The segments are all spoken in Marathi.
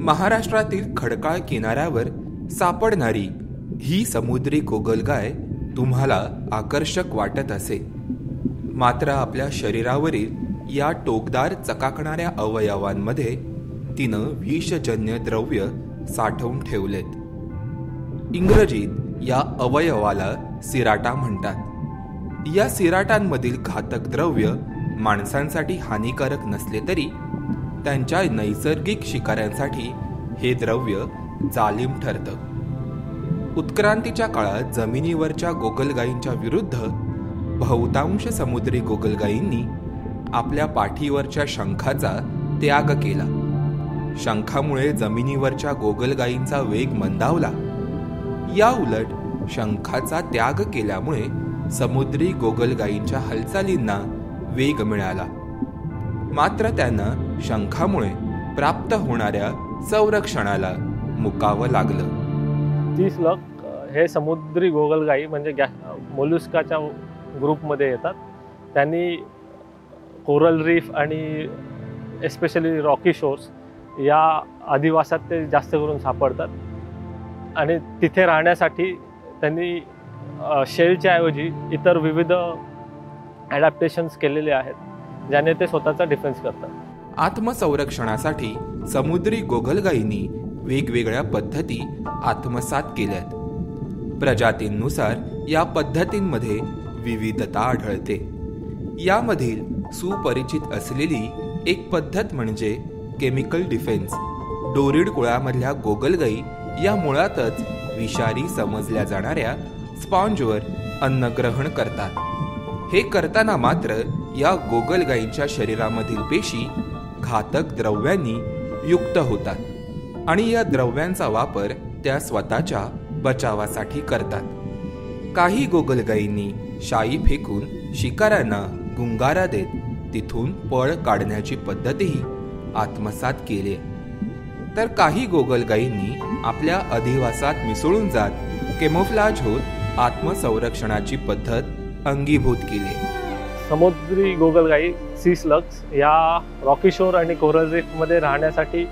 महाराष्ट्रातील खडकाळ किनाऱ्यावर सापडणारी ही समुद्री गोगलगाय तुम्हाला आकर्षक वाटत असेल, मात्र आपल्या शरीरावरील या टोकदार चकाकणाऱ्या अवयवांमध्ये तिनं विषजन्य द्रव्य साठवून ठेवलेत. इंग्रजीत या अवयवाला सिराटा म्हणतात. या सिराटांमधील घातक द्रव्य माणसांसाठी हानिकारक नसले तरी त्यांच्या नैसर्गिक शिकाऱ्यांसाठी हे द्रव्य जालिम ठरतं. उत्क्रांतीच्या काळात जमिनीवरच्या गोगलगायींच्या विरुद्ध बहुतांश समुद्री गोगलगायींनी आपल्या पाठीवरच्या शंखाचा त्याग केला. शंखामुळे जमिनीवरच्या गोगलगायींचा वेग मंदावला. या उलट शंखाचा त्याग केल्यामुळे समुद्री गोगलगायींच्या हालचालींना वेग मिळाला. मात्र त्यांना शंखामुळे प्राप्त होणाऱ्या संरक्षणाला मुकावं लागलं. ती स्लग हे समुद्री गोगलगाई म्हणजे मोलुस्काच्या ग्रुपमध्ये येतात. त्यांनी कोरल रीफ आणि एस्पेशली रॉकी शोर्स या अधिवासात ते जास्त करून सापडतात आणि तिथे राहण्यासाठी त्यांनी शेलच्या ऐवजी इतर विविध ॲडॅप्टेशन्स केलेले आहेत, ज्याने ते स्वतःचा डिफेन्स करतात. आत्मसंरक्षणासाठी समुद्री गोगलगायींनी वेगवेगळ्या पद्धती आत्मसात केल्यात. प्रजातींनुसार या पद्धतींमध्ये विविधता आढळते. यामधील सुपरिचित असलेली एक पद्धत म्हणजे केमिकल डिफेन्स. डोरिड कुळामधल्या गोगलगायी या मुळातच विषारी समजल्या जाणाऱ्या स्पॉन्जवर अन्नग्रहण करतात. हे करताना मात्र या गोगलगायींच्या शरीरामधील पेशी घातक द्रव्यांनी युक्त होतात आणि या द्रव्यांचा वापर त्या स्वतःच्या बचावासाठी करतात. काही गोगलगायींनी शाई फेकून शिकाऱ्यांना गुंगारा देत तिथून पळ काढण्याची पद्धतही आत्मसात केली. तर काही गोगलगायींनी आपल्या अधिवासात मिसळून जात केमोफ्लाज होत आत्मसंरक्षणाची पद्धत अंगीभूत केली. समुद्री गोगलगाई सी स्लग्स या रॉकी शोर आणि कोरल रीफमध्ये राहण्यासाठी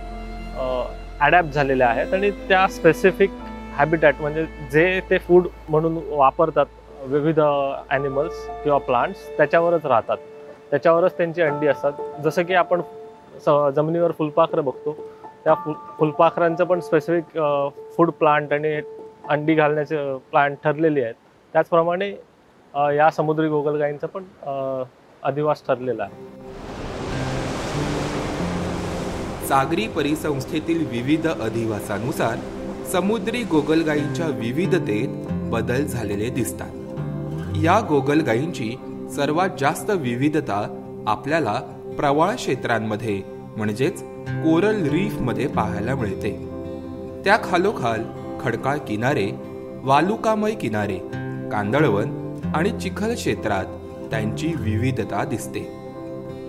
ॲडॅप्ट झालेल्या आहेत आणि त्या स्पेसिफिक हॅबिटॅट म्हणजे जे ते फूड म्हणून वापरतात विविध ॲनिमल्स किंवा प्लांट्स त्याच्यावरच राहतात. त्याच्यावरच त्यांची अंडी असतात. जसं की आपण जमिनीवर फुलपाखरं बघतो, त्या फुलपाखरांचं पण स्पेसिफिक फूड प्लांट आणि अंडी घालण्याचे प्लांट ठरलेले आहेत. त्याचप्रमाणे या समुद्री गोगलगायींचा पण अधिवास ठरलेला आहे. सागरी परिसंस्थेतील विविध अधिवासानुसार समुद्री गोगलगायींच्या विविधतेत बदल झालेले दिसतात. या गोगलगायींची सर्वात जास्त विविधता आपल्याला प्रवाळ क्षेत्रांमध्ये म्हणजेच कोरल रीफमध्ये पाहायला मिळते. त्या खालोखाल खडकाळ किनारे, वालुकामय किनारे, कांदळवन आणि चिखल क्षेत्रात त्यांची विविधता दिसते.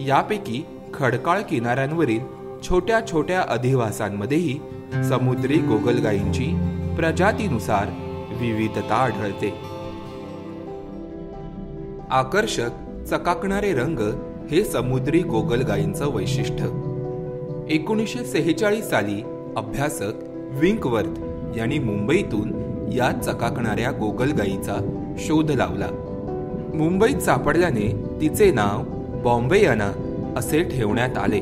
यापैकी खडकाळ किनाऱ्यांवरील छोट्या छोट्या अधिवासांमध्येही समुद्री गोगलगायींची प्रजातीनुसार विविधता आढळते. आकर्षक चकाकणारे रंग हे समुद्री गोगलगायींचं वैशिष्ट्य. 1946 साली अभ्यासक विंकवर्थ यांनी मुंबईतून या चकाकणाऱ्या गोगलगायीचा शोध लावला. मुंबईत सापडल्याने तिचे नाव बॉम्बेयाना असे ठेवण्यात आले.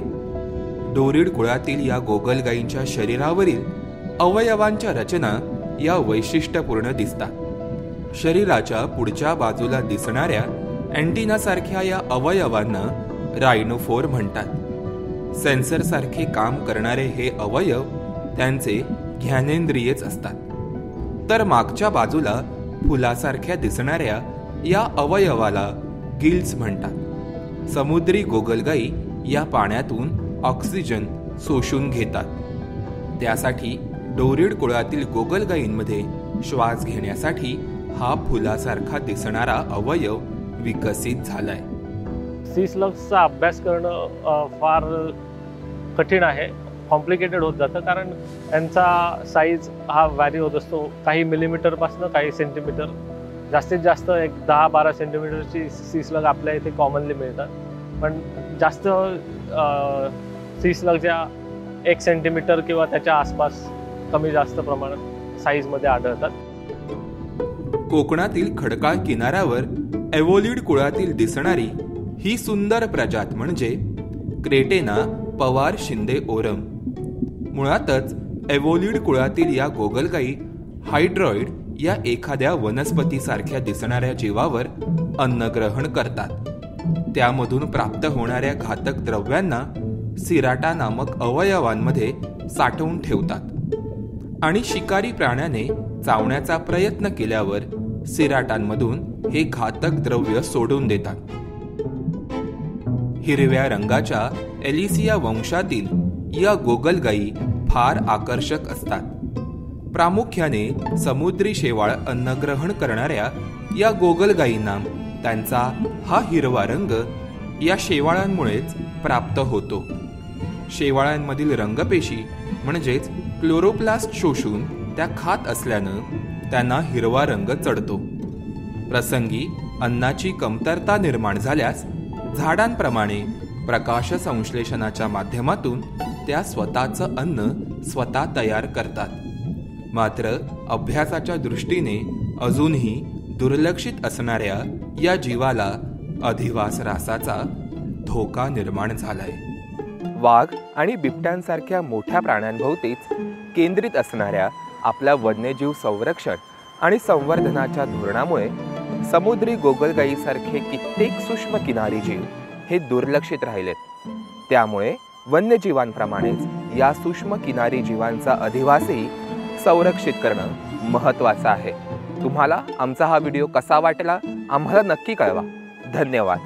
डोरिड कुळातील या गोगलगायींच्या शरीरावरील अवयवांच्या रचना या वैशिष्ट्यपूर्ण दिसतात. शरीराच्या पुढच्या बाजूला दिसणाऱ्या अँटिनासारख्या या अवयवांना रायनोफोर म्हणतात. सेन्सरसारखे काम करणारे हे अवयव त्यांचे घ्यानेंद्रियच असतात. तर मागच्या बाजूला फुलासारख्या दिसणाऱ्या या अवयवाला गिल्स म्हणतात. समुद्री गोगलगायी या पाण्यातून ऑक्सिजन शोषून घेतात. त्यासाठी डोरिड कुळातील गोगलगायींमध्ये श्वास घेण्यासाठी हा फुलासारखा दिसणारा अवयव विकसित झालाय. सी स्लग्सचा अभ्यास करणं फार कठीण आहे, कॉम्प्लिकेटेड होत जातं, कारण त्यांचा साईज हा व्हॅरी होत असतो. काही मिलीमीटरपासून काही सेंटीमीटर, जास्तीत जास्त एक 10-12 सेंटीमीटरची सी स्लग आपल्या इथे कॉमनली मिळतात. पण जास्त सी स्लग ज्या 1 सेंटीमीटर किंवा त्याच्या आसपास कमी जास्त प्रमाणात साईजमध्ये आढळतात. कोकणातील खडकाळ किनाऱ्यावर एव्होलिड कुळातील दिसणारी ही सुंदर प्रजात म्हणजे क्रेटेना पवार शिंदे ओरम. मुळातच एव्होलिड कुळातील या गोगलगाई हायड्रॉइड या एखाद्या वनस्पतीसारख्या दिसणाऱ्या जीवावर अन्नग्रहण करतात. त्यामधून प्राप्त होणाऱ्या घातक द्रव्यांना सिराटा नामक अवयवांमध्ये साठवून ठेवतात आणि शिकारी प्राण्याने चावण्याचा प्रयत्न केल्यावर सिराटांमधून हे घातक द्रव्य सोडून देतात. हिरव्या रंगाच्या एलिसिया वंशातील या गोगलगाई फार आकर्षक असतात. प्रामुख्याने समुद्री शेवाळ अन्नग्रहण करणाऱ्या या गोगलगाईंना त्यांचा हा हिरवा रंग या शेवाळांमुळेच प्राप्त होतो. शेवाळांमधील रंगपेशी म्हणजेच क्लोरोप्लास्ट शोषून त्या खात असल्यानं त्यांना हिरवा रंग चढतो. प्रसंगी अन्नाची कमतरता निर्माण झाल्यास झाडांप्रमाणे प्रकाश संश्लेषणाच्या माध्यमातून त्या स्वतःचं अन्न स्वतः तयार करतात. मात्र अभ्यासाच्या दृष्टीने अजूनही दुर्लक्षित असणाऱ्या या जीवाला अधिवास रासाचा धोका निर्माण झालाय. वाघ आणि बिबट्यांसारख्या मोठ्या प्राण्यांभोवतीच केंद्रित असणाऱ्या आपल्या वन्यजीव संरक्षण आणि संवर्धनाच्या धोरणामुळे समुद्री गोगलगाईसारखे कित्येक सूक्ष्म किनारी जीव हे दुर्लक्षित राहिलेत. त्यामुळे वन्यजीवांप्रमाणेच या सूक्ष्म किनारी जीवांचा अधिवासही संरक्षित करणं महत्त्वाचं आहे. तुम्हाला आमचा हा व्हिडिओ कसा वाटला आम्हाला नक्की कळवा. धन्यवाद.